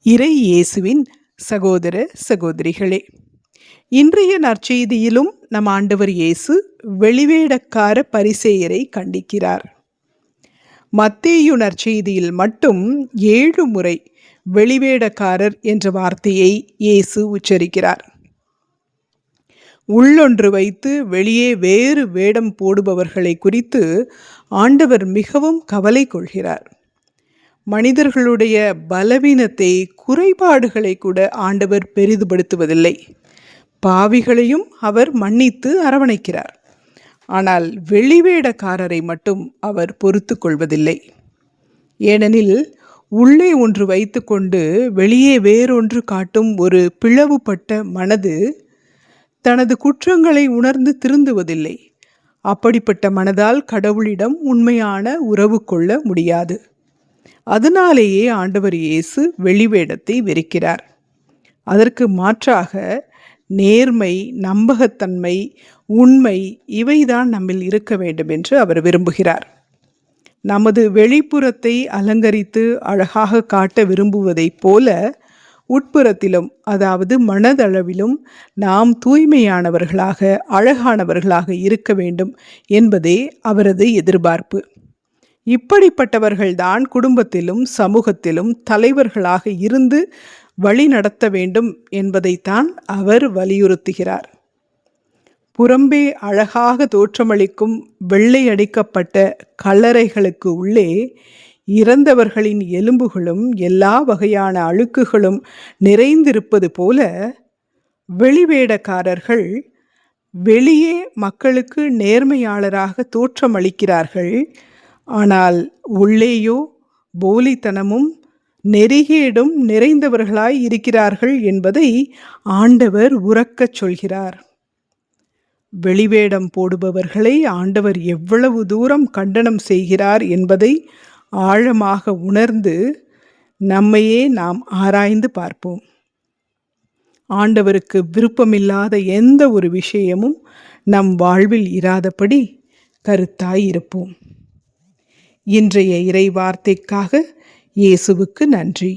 இறை இயேசுவின் சகோதர சகோதரிகளே, இன்றைய நற்செய்தியிலும் நம் ஆண்டவர் இயேசு வெளிவேடக்கார பரிசேயரை கண்டிக்கிறார். மத்தேயு நற்செய்தியில் மட்டும் 7 முறை வெளிவேடக்காரர் என்ற வார்த்தையை இயேசு உச்சரிக்கிறார். உள்ளொன்று வைத்து வெளியே வேறு வேடம் போடுபவர்களை குறித்து ஆண்டவர் மிகவும் கவலை கொள்கிறார். மனிதர்களுடைய பலவீனத்தை, குறைபாடுகளை கூட ஆண்டவர் பெரிதுபடுத்துவதில்லை. பாவிகளையும் அவர் மன்னித்து அரவணைக்கிறார். ஆனால் வெளிவேடக்காரரை மட்டும் அவர் பொறுத்து கொள்வதில்லை. ஏனெனில் உள்ளே ஒன்று வைத்து கொண்டு வெளியே வேறொன்று காட்டும் ஒரு பிளவுபட்ட மனது தனது குற்றங்களை உணர்ந்து திருந்துவதில்லை. அப்படிப்பட்ட மனதால் கடவுளிடம் உண்மையான உறவு கொள்ள முடியாது. அதனாலேயே ஆண்டவர் இயேசு வெளிவேடத்தை வெறுக்கிறார். அதற்கு மாற்றாக நேர்மை, நம்பகத்தன்மை, உண்மை இவைதான் நம்மில் இருக்க வேண்டும் என்று அவர் விரும்புகிறார். நமது வெளிப்புறத்தை அலங்கரித்து அழகாக காட்ட விரும்புவதைப் போல உட்புறத்திலும், அதாவது மனதளவிலும் நாம் தூய்மையானவர்களாக, அழகானவர்களாக இருக்க வேண்டும் என்பதே அவரது எதிர்பார்ப்பு. இப்படிப்பட்டவர்கள்தான் குடும்பத்திலும் சமூகத்திலும் தலைவர்களாக இருந்து வழி நடத்த வேண்டும் என்பதைத்தான் அவர் வலியுறுத்துகிறார். புறம்பே அழகாக தோற்றமளிக்கும் வெள்ளை அடிக்கப்பட்ட கல்லறைகளுக்கு உள்ளே இறந்தவர்களின் எலும்புகளும் எல்லா வகையான அழுக்குகளும் நிறைந்திருப்பது போல வெளிவேடக்காரர்கள் வெளியே மக்களுக்கு நேர்மையாளராக தோற்றமளிக்கிறார்கள். ஆனால் உள்ளேயோ போலித்தனமும் நெறிகேடும் நிறைந்தவர்களாய் இருக்கிறார்கள் என்பதை ஆண்டவர் உரக்கச் சொல்கிறார். வெளிவேடம் போடுபவர்களை ஆண்டவர் எவ்வளவு தூரம் கண்டனம் செய்கிறார் என்பதை ஆழமாக உணர்ந்து நம்மையே நாம் ஆராய்ந்து பார்ப்போம். ஆண்டவருக்கு விருப்பமில்லாத எந்த ஒரு விஷயமும் நம் வாழ்வில் இராதபடி கருத்தாய் இருப்போம். இன்றைய இறை வார்த்தைக்காக இயேசுவுக்கு நன்றி.